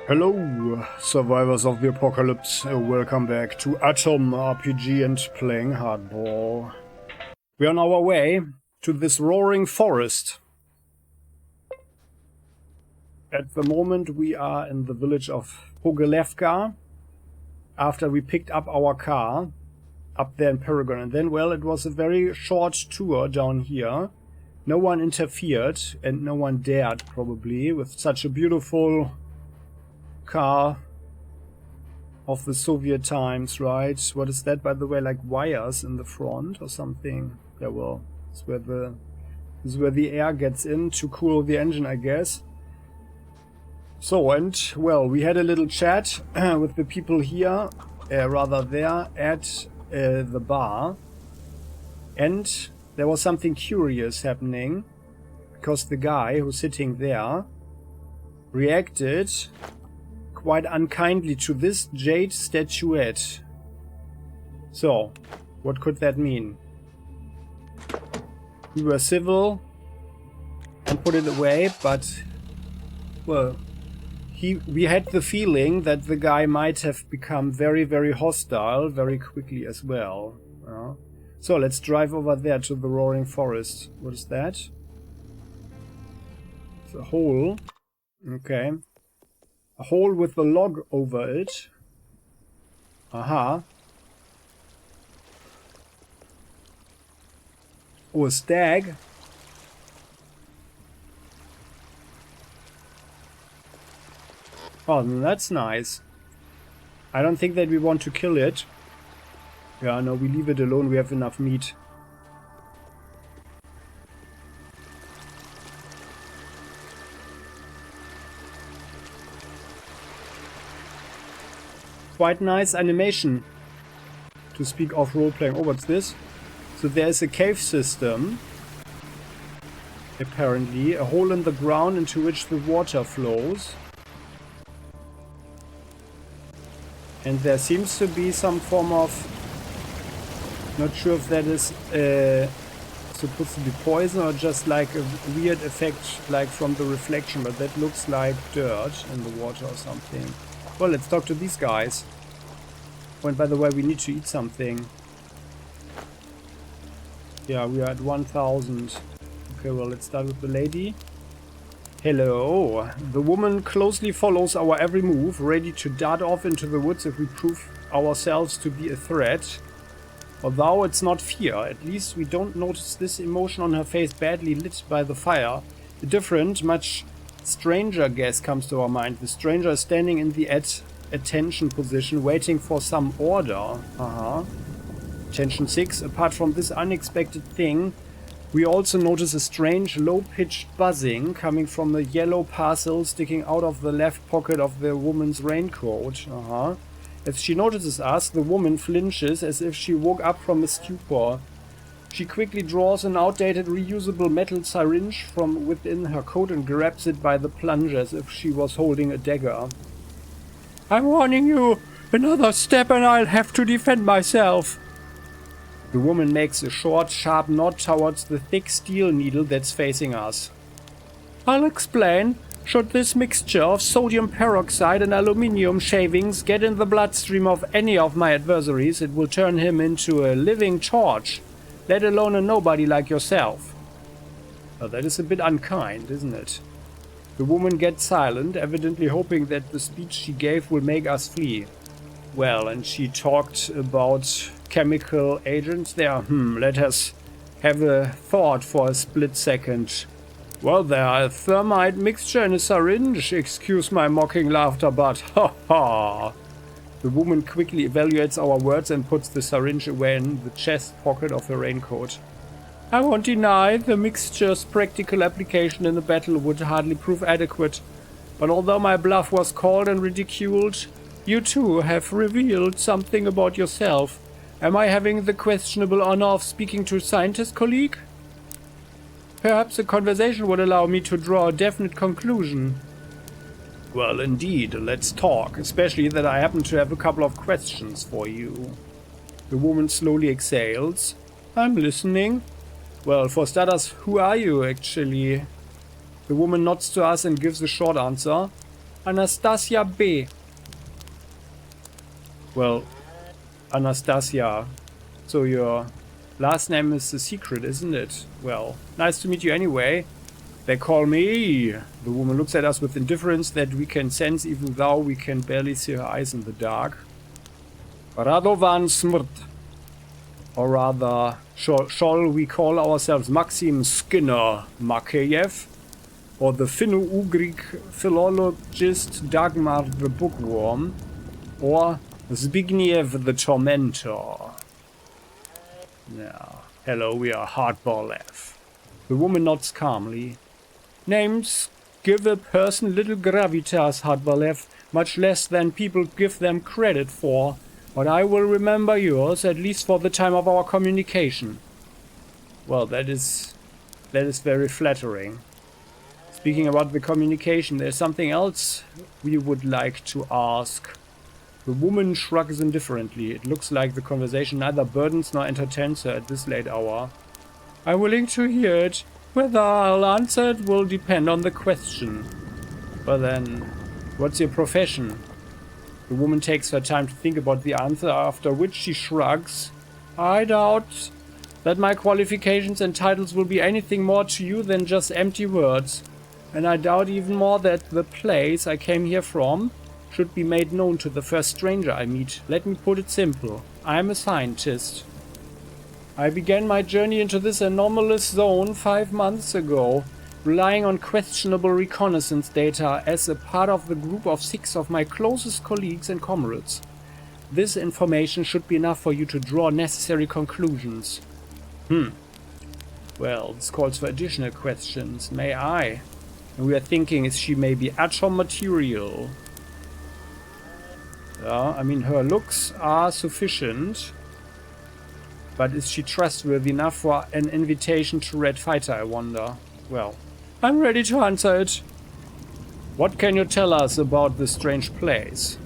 Hello, survivors of the apocalypse. Welcome back to Atom RPG and playing hardball. We're on our way to this roaring forest. At the moment we are in the village of Pogelevka after we picked up our car up there in Paragon. And then, well, it was a very short tour down here. No one interfered and no one dared, probably, with such a beautiful car of the Soviet times, right? What is that, by the way? Like wires in the front or something? Yeah, well, this is where the air gets in to cool the engine, I guess. So, and, well, we had a little chat with the people here, rather there, at the bar. And there was something curious happening, because the guy who's sitting there reacted quite unkindly to this jade statuette. So, what could that mean? We were civil and put it away, but, well, we had the feeling that the guy might have become very, very hostile very quickly as well. So, let's drive over there to the roaring forest. What is that? It's a hole. Okay. A hole with a log over it. Aha. Oh, a stag. Oh, that's nice. I don't think that we want to kill it. Yeah, no, we leave it alone. We have enough meat. Quite nice animation, to speak of role-playing. Oh, what's this? So there's a cave system, apparently. A hole in the ground into which the water flows. And there seems to be some form of... Not sure if that is supposed to be poison or just like a weird effect, like from the reflection. But that looks like dirt in the water or something. Well, let's talk to these guys. Oh, and by the way, we need to eat something. Yeah, we are at 1000. Okay, well, let's start with the lady. Hello. The woman closely follows our every move, ready to dart off into the woods if we prove ourselves to be a threat. Although it's not fear, at least we don't notice this emotion on her face badly lit by the fire. A different, much stranger guess comes to our mind. The stranger is standing in the attention position, waiting for some order. Attention 6. Apart from this unexpected thing, we also notice a strange, low-pitched buzzing coming from a yellow parcel sticking out of the left pocket of the woman's raincoat. As she notices us, the woman flinches as if she woke up from a stupor. She quickly draws an outdated reusable metal syringe from within her coat and grabs it by the plunger as if she was holding a dagger. I'm warning you! Another step and I'll have to defend myself! The woman makes a short, sharp nod towards the thick steel needle that's facing us. I'll explain. Should this mixture of sodium peroxide and aluminium shavings get in the bloodstream of any of my adversaries, it will turn him into a living torch. Let alone a nobody like yourself. Well, that is a bit unkind, isn't it? The woman gets silent, evidently hoping that the speech she gave will make us flee. Well, and she talked about chemical agents there. Let us have a thought for a split second. Well, there, a thermite mixture in a syringe. Excuse my mocking laughter, but ha ha. The woman quickly evaluates our words and puts the syringe away in the chest pocket of her raincoat. I won't deny the mixture's practical application in a battle would hardly prove adequate. But although my bluff was called and ridiculed, you too have revealed something about yourself. Am I having the questionable honor of speaking to a scientist colleague? Perhaps a conversation would allow me to draw a definite conclusion. Well, indeed, let's talk, especially that I happen to have a couple of questions for you. The woman slowly exhales. I'm listening. Well, for starters, who are you, actually? The woman nods to us and gives a short answer. Anastasia B. Well, Anastasia, so your last name is a secret, isn't it? Well, nice to meet you anyway. They call me. The woman looks at us with indifference that we can sense even though we can barely see her eyes in the dark. Radovan Smrt. Or rather, shall we call ourselves Maxim Skinner Makeyev? Or the Finno-Ugric philologist Dagmar the Bookworm? Or Zbigniew the Tormentor? Yeah. Hello, we are Hardball F. The woman nods calmly. Names give a person little gravitas, Hardball, much less than people give them credit for, but I will remember yours, at least for the time of our communication. Well, that is very flattering. Speaking about the communication, there's something else we would like to ask. The woman shrugs indifferently. It looks like the conversation neither burdens nor entertains her at this late hour. I'm willing to hear it. Whether I'll answer it will depend on the question. But then, what's your profession? The woman takes her time to think about the answer, after which she shrugs. I doubt that my qualifications and titles will be anything more to you than just empty words. And I doubt even more that the place I came here from should be made known to the first stranger I meet. Let me put it simple. I'm a scientist. I began my journey into this anomalous zone 5 months ago, relying on questionable reconnaissance data as a part of the group of 6 of my closest colleagues and comrades. This information should be enough for you to draw necessary conclusions. Well, this calls for additional questions. May I? And we are thinking is she maybe atom material? Yeah, I mean, her looks are sufficient. But is she trustworthy enough for an invitation to Red Fighter, I wonder? Well, I'm ready to answer it. What can you tell us about this strange place?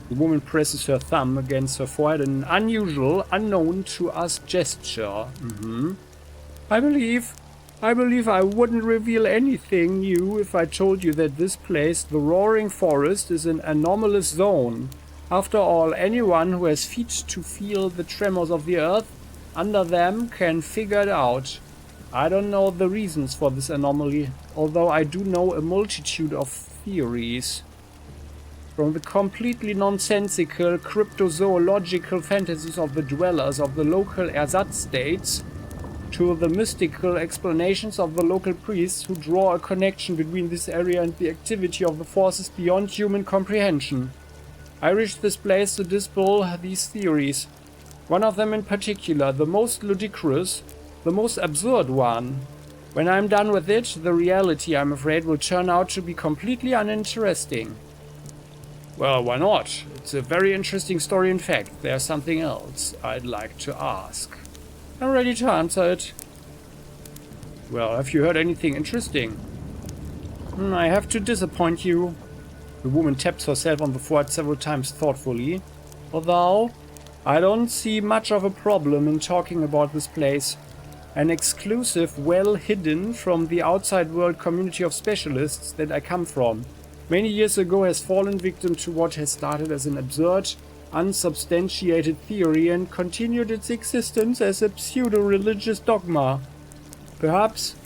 The woman presses her thumb against her forehead in an unusual, unknown to us gesture. I believe I wouldn't reveal anything new if I told you that this place, the Roaring Forest, is an anomalous zone. After all, anyone who has feet to feel the tremors of the earth under them can figure it out. I don't know the reasons for this anomaly, although I do know a multitude of theories. From the completely nonsensical cryptozoological fantasies of the dwellers of the local ersatz states, to the mystical explanations of the local priests who draw a connection between this area and the activity of the forces beyond human comprehension. I reached this place to dispel these theories. One of them in particular, the most ludicrous, the most absurd one. When I'm done with it, the reality, I'm afraid, will turn out to be completely uninteresting. Well, why not? It's a very interesting story. In fact, there's something else I'd like to ask. I'm ready to answer it. Well, have you heard anything interesting? I have to disappoint you. The woman taps herself on the forehead several times thoughtfully. Although, I don't see much of a problem in talking about this place. An exclusive, well hidden from the outside world community of specialists that I come from. Many years ago has fallen victim to what has started as an absurd, unsubstantiated theory and continued its existence as a pseudo-religious dogma. Perhaps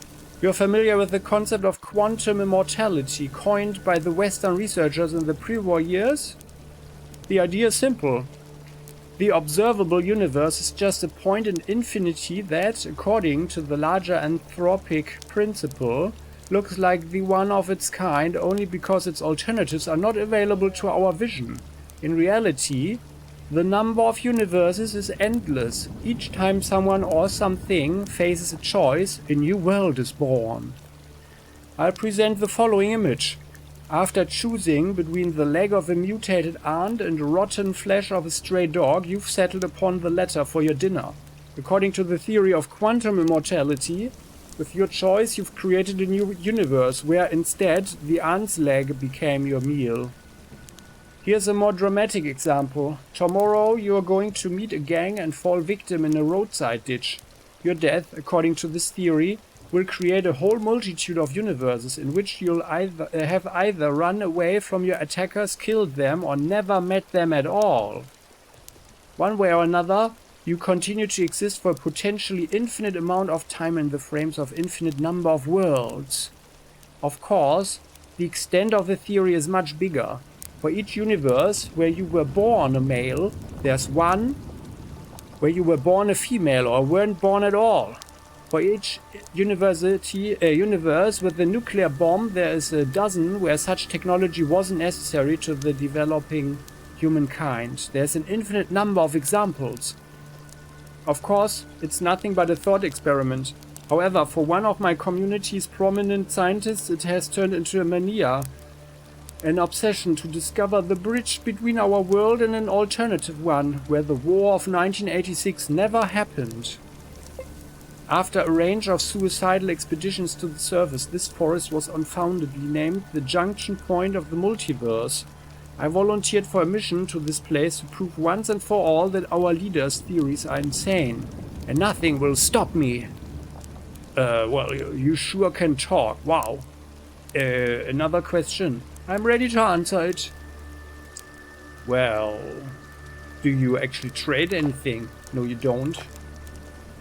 you're familiar with the concept of quantum immortality coined by the Western researchers in the pre-war years? The idea is simple. The observable universe is just a point in infinity that, according to the larger anthropic principle, looks like the one of its kind only because its alternatives are not available to our vision. In reality, the number of universes is endless. Each time someone or something faces a choice, a new world is born. I'll present the following image. After choosing between the leg of a mutated ant and the rotten flesh of a stray dog, you've settled upon the latter for your dinner. According to the theory of quantum immortality, with your choice you've created a new universe where instead the ant's leg became your meal. Here's a more dramatic example. Tomorrow you are going to meet a gang and fall victim in a roadside ditch. Your death, according to this theory, will create a whole multitude of universes in which you'll either run away from your attackers, killed them, or never met them at all. One way or another, you continue to exist for a potentially infinite amount of time in the frames of infinite number of worlds. Of course, the extent of the theory is much bigger. For each universe where you were born a male, there's one where you were born a female or weren't born at all. For each universe with the nuclear bomb, there is a dozen where such technology wasn't necessary to the developing humankind. There's an infinite number of examples. Of course, it's nothing but a thought experiment. However, for one of my community's prominent scientists, it has turned into a mania, an obsession to discover the bridge between our world and an alternative one, where the war of 1986 never happened. After a range of suicidal expeditions to the surface, this forest was unfoundedly named the junction point of the multiverse. I volunteered for a mission to this place to prove once and for all that our leaders' theories are insane, and nothing will stop me. Well, you sure can talk, wow. Another question. I'm ready to answer it. Well, do you actually trade anything? No, you don't.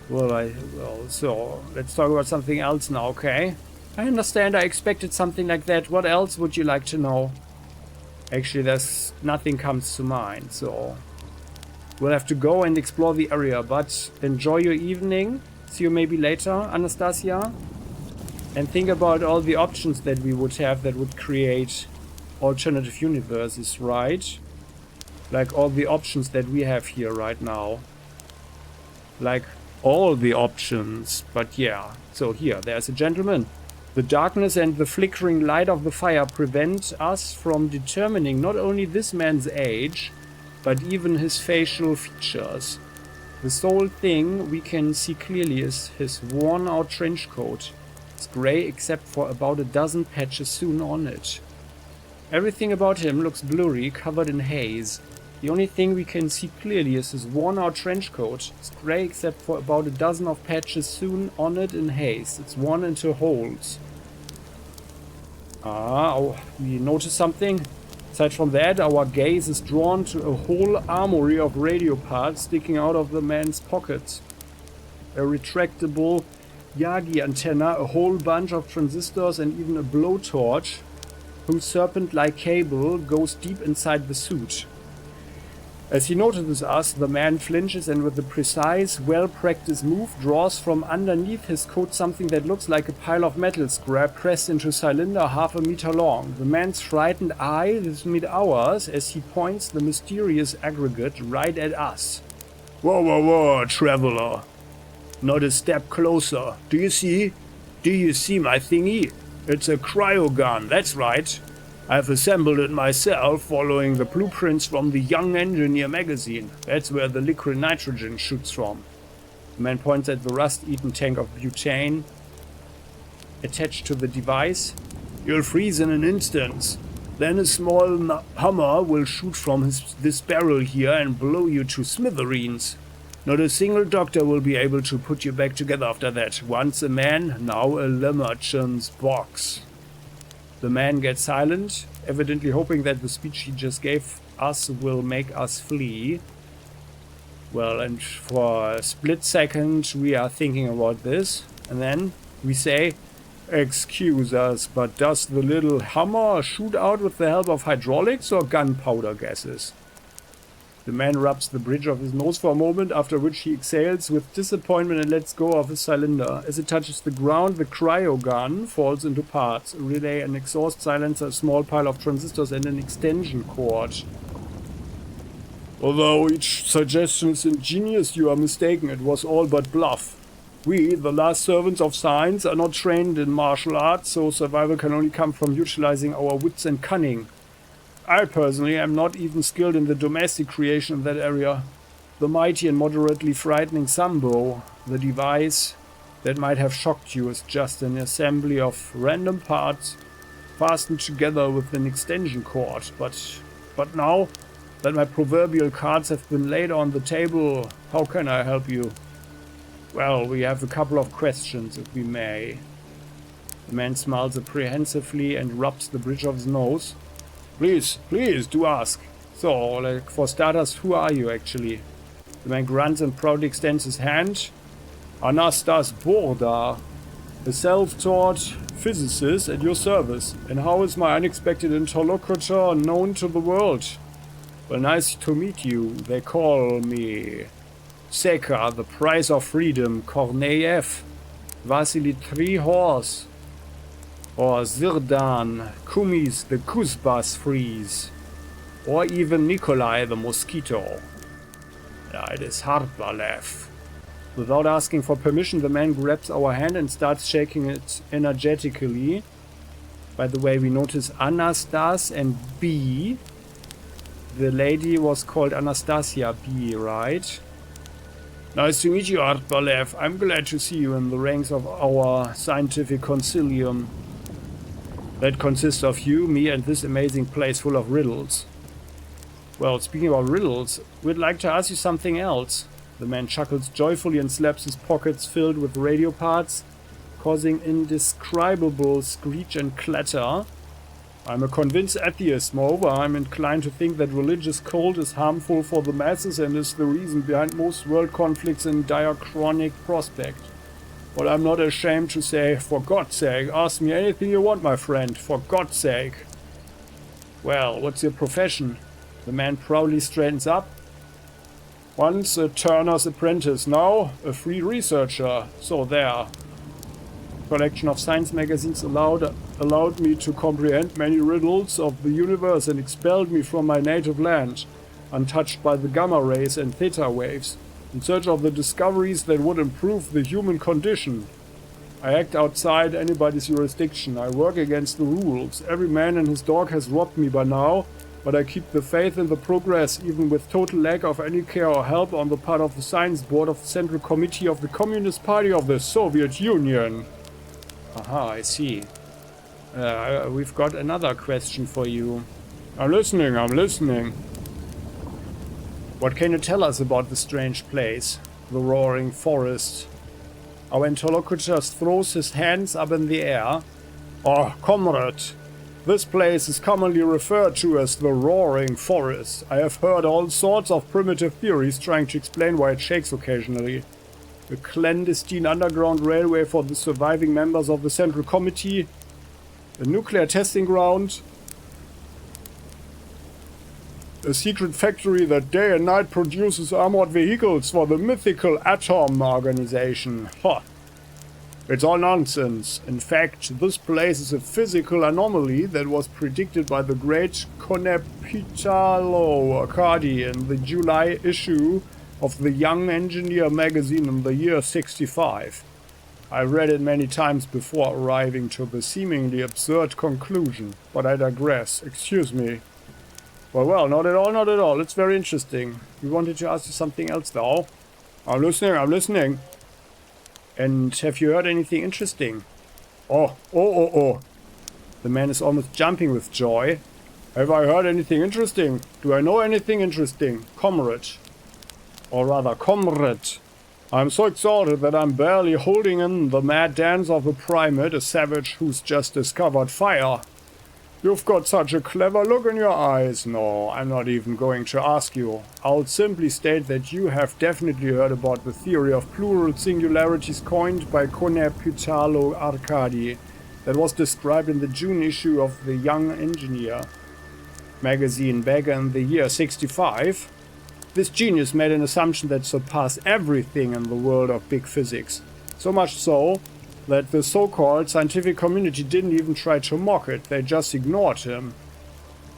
Well, so let's talk about something else now, okay? I understand, I expected something like that. What else would you like to know? Actually, there's nothing comes to mind, so we'll have to go and explore the area, but enjoy your evening. See you maybe later, Anastasia. And think about all the options that we would have that would create alternative universes, right? Like all the options that we have here right now. Like all the options, but yeah. So here, there's a gentleman. The darkness and the flickering light of the fire prevent us from determining not only this man's age, but even his facial features. The sole thing we can see clearly is his worn-out trench coat. It's grey except for about a dozen patches sewn on it. Everything about him looks blurry, covered in haze. The only thing we can see clearly is his worn-out trench coat. It's grey except for about a dozen of patches sewn on it in haze. It's worn into holes. We notice something. Aside from that, our gaze is drawn to a whole armory of radio parts sticking out of the man's pockets. A retractable Yagi antenna, a whole bunch of transistors, and even a blowtorch whose serpent-like cable goes deep inside the suit. As he notices us, the man flinches and with a precise, well-practiced move draws from underneath his coat something that looks like a pile of metal scrap pressed into a cylinder half a meter long. The man's frightened eyes meet ours as he points the mysterious aggregate right at us. Whoa, whoa, whoa, traveler. Not a step closer. Do you see? Do you see my thingy? It's a cryogun, that's right. I've assembled it myself following the blueprints from the Young Engineer magazine. That's where the liquid nitrogen shoots from. The man points at the rust-eaten tank of butane attached to the device. You'll freeze in an instant. Then a small hammer will shoot from this barrel here and blow you to smithereens. Not a single doctor will be able to put you back together after that. Once a man, now a Lemmerchon's box. The man gets silent, evidently hoping that the speech he just gave us will make us flee. Well, and for a split second we are thinking about this, and then we say, "Excuse us, but does the little hammer shoot out with the help of hydraulics or gunpowder gases?" The man rubs the bridge of his nose for a moment, after which he exhales with disappointment and lets go of his cylinder. As it touches the ground, the cryogun falls into parts. A relay, an exhaust silencer, a small pile of transistors, and an extension cord. Although each suggestion is ingenious, you are mistaken. It was all but bluff. We, the last servants of science, are not trained in martial arts, so survival can only come from utilizing our wits and cunning. I personally am not even skilled in the domestic creation of that area. The mighty and moderately frightening Sambo, the device that might have shocked you, is just an assembly of random parts fastened together with an extension cord. But now that my proverbial cards have been laid on the table, how can I help you? Well, we have a couple of questions, if we may. The man smiles apprehensively and rubs the bridge of his nose. Please, do ask. So, like, for starters, who are you actually? The man grunts and proudly extends his hand. Anastas Baldur, a self-taught physicist at your service. And how is my unexpected interlocutor known to the world? Well, nice to meet you. They call me Seka, the price of freedom, Korneyev, Vasily Trihorse, or Zirdan, Kumis, the Kuzbas freeze, or even Nikolai, the mosquito. Yeah, it is Hardball. Without asking for permission, the man grabs our hand and starts shaking it energetically. By the way, we notice Anastas and B. The lady was called Anastasia B, right? Nice to meet you, Hardball. I'm glad to see you in the ranks of our scientific concilium. That consists of you, me, and this amazing place full of riddles. Well, speaking about riddles, we'd like to ask you something else. The man chuckles joyfully and slaps his pockets filled with radio parts, causing indescribable screech and clatter. I'm a convinced atheist. Moreover, I'm inclined to think that religious cult is harmful for the masses and is the reason behind most world conflicts in diachronic prospect. But I'm not ashamed to say, for God's sake, ask me anything you want, my friend, for God's sake. Well, what's your profession? The man proudly straightens up. Once a turner's apprentice, now a free researcher. So there. Collection of science magazines allowed me to comprehend many riddles of the universe and expelled me from my native land, untouched by the gamma rays and theta waves, in search of the discoveries that would improve the human condition. I act outside anybody's jurisdiction. I work against the rules. Every man and his dog has robbed me by now, but I keep the faith in the progress, even with total lack of any care or help on the part of the Science Board of the Central Committee of the Communist Party of the Soviet Union. Aha, I see. We've got another question for you. I'm listening. What can you tell us about the strange place, the roaring forest? Our interlocutor throws his hands up in the air. Oh, comrade, this place is commonly referred to as the roaring forest. I have heard all sorts of primitive theories trying to explain why it shakes occasionally. A clandestine underground railway for the surviving members of the Central Committee, a nuclear testing ground, a secret factory that day and night produces armored vehicles for the mythical Atom organization. Ha! It's all nonsense. In fact, this place is a physical anomaly that was predicted by the great Konepitalo Arcadi in the July issue of the Young Engineer magazine in the year 65. I read it many times before arriving to the seemingly absurd conclusion, but I digress. Excuse me. Well, not at all. It's very interesting. We wanted to ask you something else, though. I'm listening. And have you heard anything interesting? Oh. The man is almost jumping with joy. Have I heard anything interesting? Do I know anything interesting? Comrade. Or rather, comrade. I'm so exhausted that I'm barely holding in the mad dance of a primate, a savage who's just discovered fire. You've got such a clever look in your eyes. No, I'm not even going to ask you. I'll simply state that you have definitely heard about the theory of plural singularities coined by Konepitalo Arcadi that was described in the June issue of the Young Engineer magazine back in the year 65. This genius made an assumption that surpassed everything in the world of big physics. So much so that the so-called scientific community didn't even try to mock it, they just ignored him.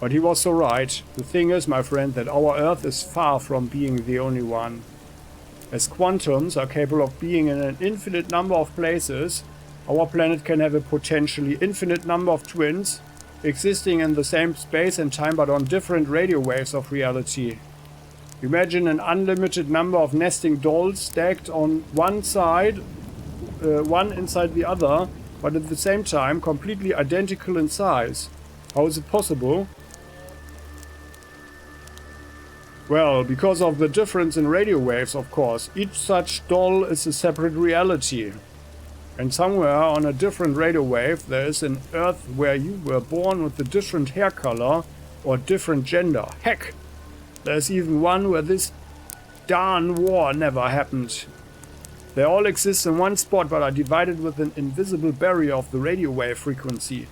But he was so right. The thing is, my friend, that our Earth is far from being the only one. As quantums are capable of being in an infinite number of places, our planet can have a potentially infinite number of twins, existing in the same space and time but on different radio waves of reality. Imagine an unlimited number of nesting dolls stacked on one side, one inside the other, but at the same time completely identical in size. How is it possible? Well, because of the difference in radio waves, of course. Each such doll is a separate reality. And somewhere on a different radio wave, there is an Earth where you were born with a different hair color or different gender. Heck, there's even one where this darn war never happened. They all exist in one spot but are divided with an invisible barrier of the radio wave frequency.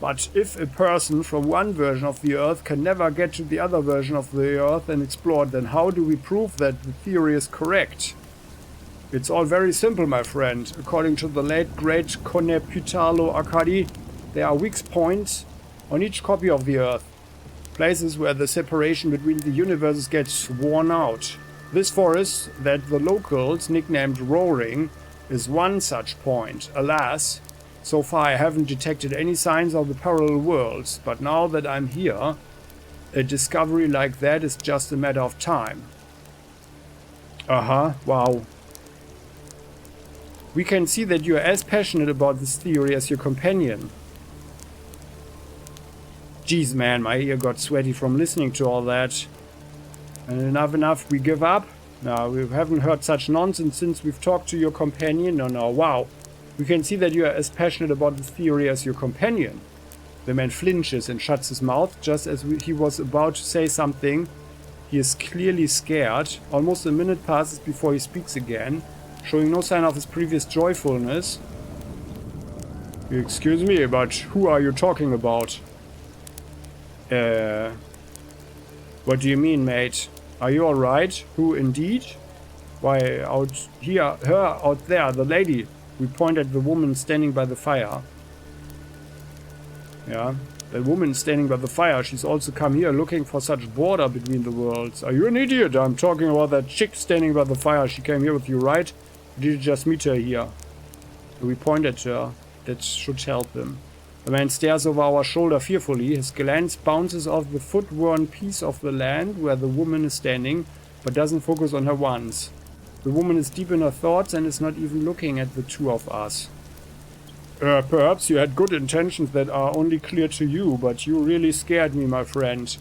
But if a person from one version of the Earth can never get to the other version of the Earth and explore it, then how do we prove that the theory is correct? It's all very simple, my friend. According to the late great Koneputalo Akadi, there are weak points on each copy of the Earth. Places where the separation between the universes gets worn out. This forest that the locals nicknamed Roaring is one such point. Alas, so far I haven't detected any signs of the parallel worlds, but now that I'm here, a discovery like that is just a matter of time. Wow. We can see that you are as passionate about this theory as your companion. Jeez, man, my ear got sweaty from listening to all that. And enough, we give up? No, we haven't heard such nonsense since we've talked to your companion. No, wow. We can see that you are as passionate about this theory as your companion. The man flinches and shuts his mouth just as he was about to say something. He is clearly scared. Almost a minute passes before he speaks again, showing no sign of his previous joyfulness. Excuse me, but who are you talking about? What do you mean, mate? Are you alright? Who indeed? Why, out here, her out there, the lady. We point at the woman standing by the fire. Yeah, the woman standing by the fire. She's also come here looking for such border between the worlds. Are you an idiot? I'm talking about that chick standing by the fire. She came here with you, right? Or did you just meet her here? We point at her. That should help him. The man stares over our shoulder fearfully. His glance bounces off the foot-worn piece of the land where the woman is standing, but doesn't focus on her once. The woman is deep in her thoughts and is not even looking at the two of us. Perhaps you had good intentions that are only clear to you, but you really scared me, my friend.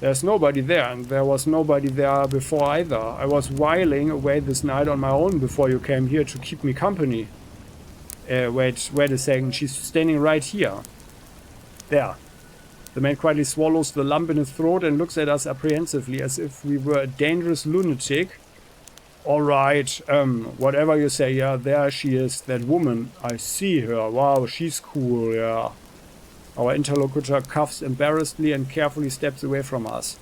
There's nobody there, and there was nobody there before either. I was whiling away this night on my own before you came here to keep me company. Wait a second, she's standing right here. There. The man quietly swallows the lump in his throat and looks at us apprehensively as if we were a dangerous lunatic. Alright, whatever you say, yeah, there she is, that woman. I see her, wow, she's cool, yeah. Our interlocutor coughs embarrassedly and carefully steps away from us.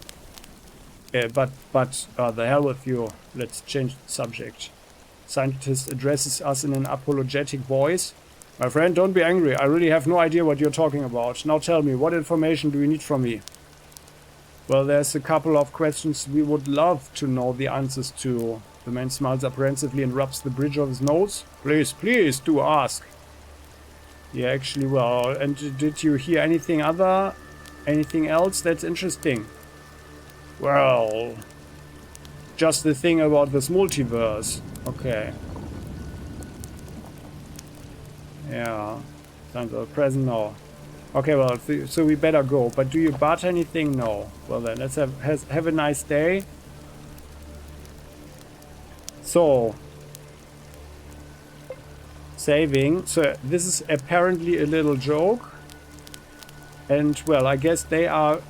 But, the hell with you, let's change the subject. Scientist addresses us in an apologetic voice. My friend, don't be angry. I really have no idea what you're talking about. Now tell me, what information do you need from me? Well, there's a couple of questions we would love to know the answers to. The man smiles apprehensively and rubs the bridge of his nose. Please, do ask. Yeah, actually, well, and did you hear anything else that's interesting? Well, just the thing about this multiverse. Okay. Yeah. Sounds like present now. Okay, well, so we better go. But do you barter anything? No. Well then, let's have a nice day. So. Saving. So this is apparently a little joke. And well, I guess they are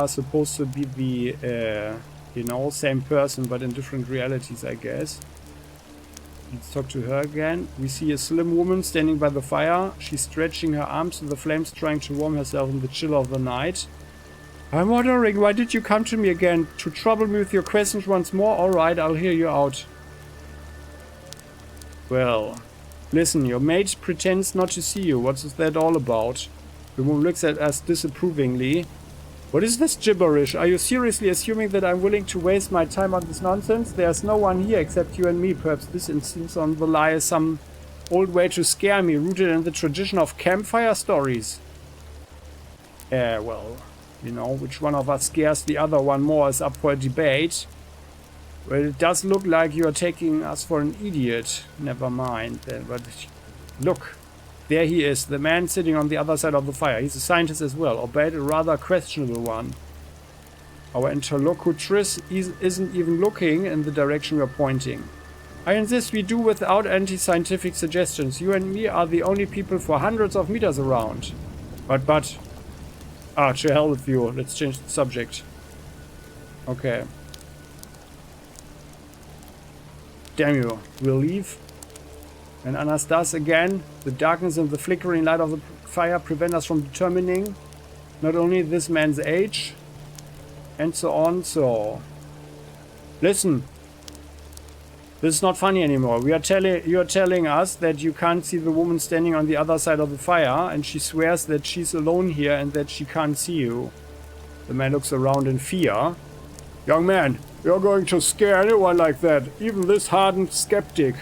supposed to be the you know, same person but in different realities, I guess. Let's talk to her again. We see a slim woman standing by the fire. She's stretching her arms to the flames, trying to warm herself in the chill of the night. I'm wondering, why did you come to me again? To trouble me with your questions once more? Alright, I'll hear you out. Well, listen, your mate pretends not to see you. What's that all about? The woman looks at us disapprovingly. What is this gibberish? Are you seriously assuming that I'm willing to waste my time on this nonsense? There's no one here except you and me. Perhaps this instance on the lie is some old way to scare me, rooted in the tradition of campfire stories. Well, you know, which one of us scares the other one more is up for a debate. Well, it does look like you're taking us for an idiot. Never mind then, but look. There he is, the man sitting on the other side of the fire. He's a scientist as well, albeit a rather questionable one. Our interlocutress isn't even looking in the direction we're pointing. I insist we do without anti-scientific suggestions. You and me are the only people for hundreds of meters around. But... Ah, to hell with you. Let's change the subject. Okay. Damn you. We'll leave. And Anastas again. The darkness and the flickering light of the fire prevent us from determining not only this man's age, and so on, so... Listen. This is not funny anymore. You are telling us that you can't see the woman standing on the other side of the fire, and she swears that she's alone here and that she can't see you. The man looks around in fear. Young man, you're going to scare anyone like that, even this hardened skeptic.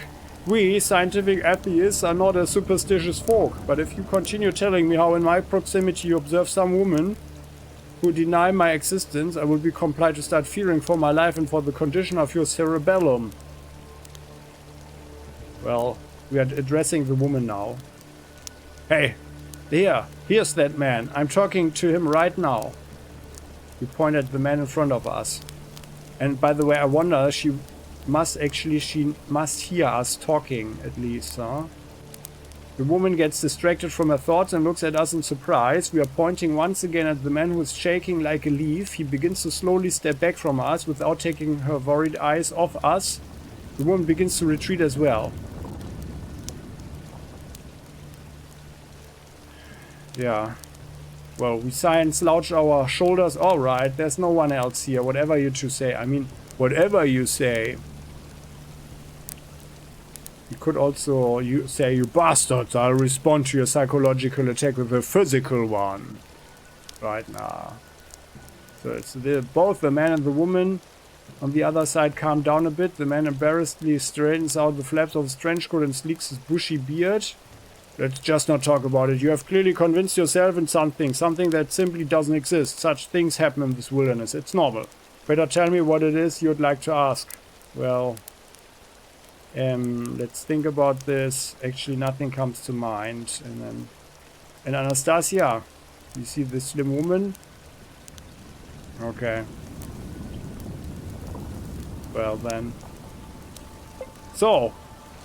We, scientific atheists, are not a superstitious folk, but if you continue telling me how in my proximity you observe some woman who deny my existence, I will be compelled to start fearing for my life and for the condition of your cerebellum. Well, we are addressing the woman now. Hey, here's that man. I'm talking to him right now. We point at the man in front of us. And by the way, I wonder, she must hear us talking at least, huh? The woman gets distracted from her thoughts and looks at us in surprise. We are pointing once again at the man who is shaking like a leaf. He begins to slowly step back from us without taking her worried eyes off us. The woman begins to retreat as well. Yeah. Well, we sigh and slouch our shoulders. Alright, there's no one else here. Whatever you two say. I mean, whatever you say. You could also say, you bastards, I'll respond to your psychological attack with a physical one. Right now. So it's both the man and the woman on the other side calm down a bit. The man embarrassedly straightens out the flaps of his trench coat and sleeks his bushy beard. Let's just not talk about it. You have clearly convinced yourself in something that simply doesn't exist. Such things happen in this wilderness. It's normal. Better tell me what it is you'd like to ask. Well, let's think about this. Actually, nothing comes to mind. And Anastasia, you see this slim woman? Okay. Well then. So,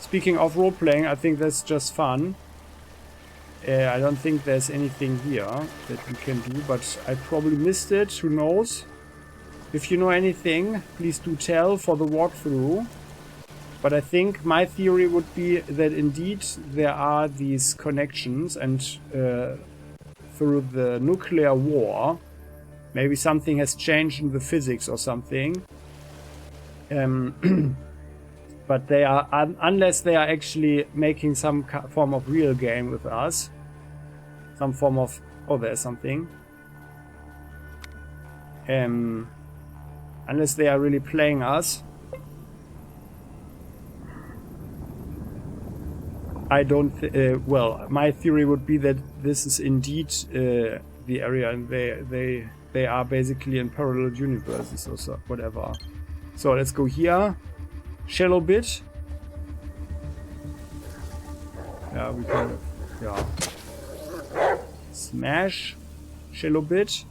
speaking of role-playing, I think that's just fun. I don't think there's anything here that we can do, but I probably missed it. Who knows? If you know anything, please do tell for the walkthrough. But I think my theory would be that indeed there are these connections, and through the nuclear war, maybe something has changed in the physics or something. But they are, unless they are actually making some form of real game with us. Some form of... Oh, there's something. Unless they are really playing us. I don't... well, my theory would be that this is indeed the area, and they are basically in parallel universes or so, whatever. So let's go here. Shallow bit. Yeah, we can... Yeah. Smash. Shallow bit.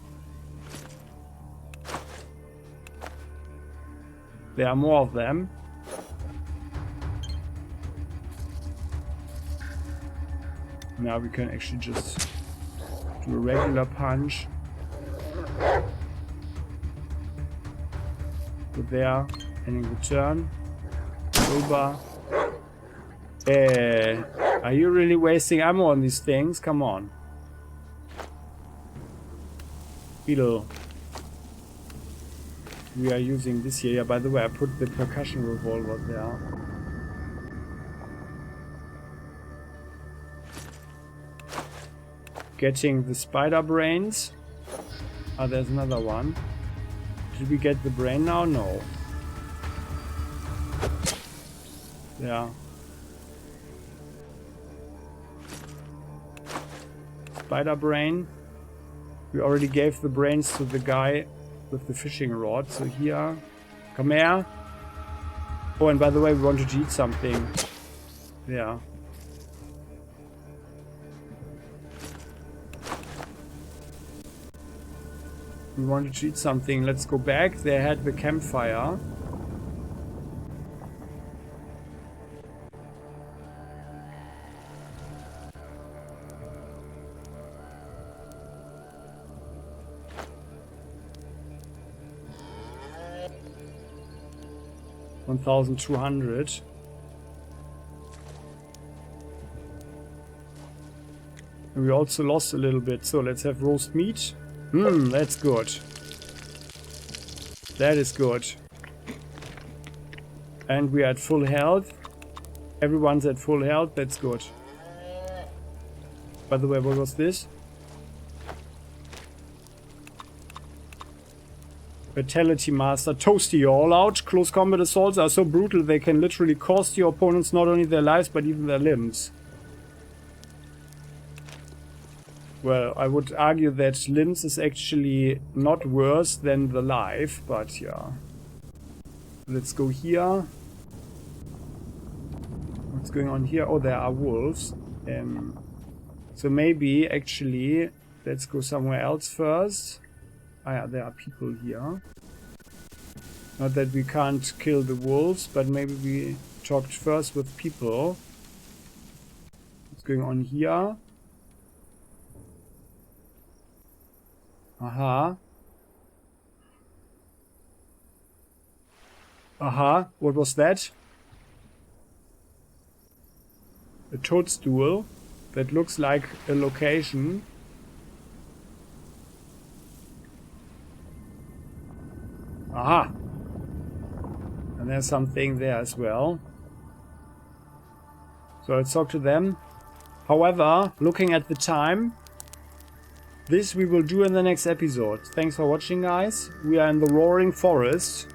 There are more of them. Now we can actually just do a regular punch. Go there, and in return. Over. Are you really wasting ammo on these things? Come on. Beetle. We are using this here. Yeah, by the way, I put the percussion revolver there. Getting the spider brains. Ah, there's another one. Did we get the brain now? No. Yeah. Spider brain. We already gave the brains to the guy with the fishing rod. So here. Come here. Oh, and by the way, we wanted to eat something. Yeah. We wanted to eat something. Let's go back. They had the campfire. $1,200. And we also lost a little bit, so let's have roast meat. That's good. That is good. And we are at full health. Everyone's at full health, that's good. By the way, what was this? Fatality Master. Toasty, all out. Close combat assaults are so brutal they can literally cost your opponents not only their lives but even their limbs. Well, I would argue that limbs is actually not worse than the life, but yeah. Let's go here. What's going on here? Oh, there are wolves. So maybe, actually, let's go somewhere else first. Ah yeah, there are people here. Not that we can't kill the wolves, but maybe we talked first with people. What's going on here? Aha. Aha, what was that? A toadstool that looks like a location. Aha! And there's something there as well. So let's talk to them. However, looking at the time, this we will do in the next episode. Thanks for watching, guys. We are in the roaring forest.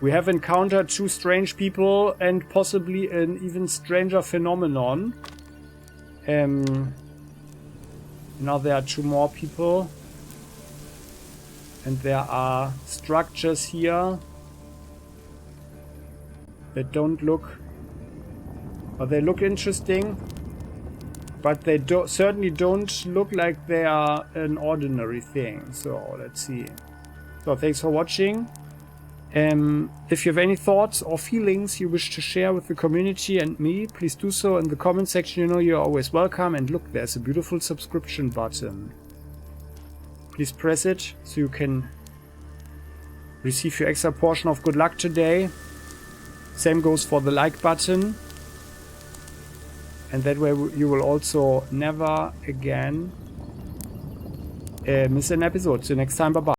We have encountered two strange people and possibly an even stranger phenomenon. Now there are two more people. And there are structures here that don't look... or they look interesting. But they certainly don't look like they are an ordinary thing. So, let's see. So, thanks for watching. If you have any thoughts or feelings you wish to share with the community and me, please do so in the comment section. You know you're always welcome. And look, there's a beautiful subscription button. Please press it so you can receive your extra portion of good luck today. Same goes for the like button. And that way you will also never again miss an episode. See you next time. Bye-bye.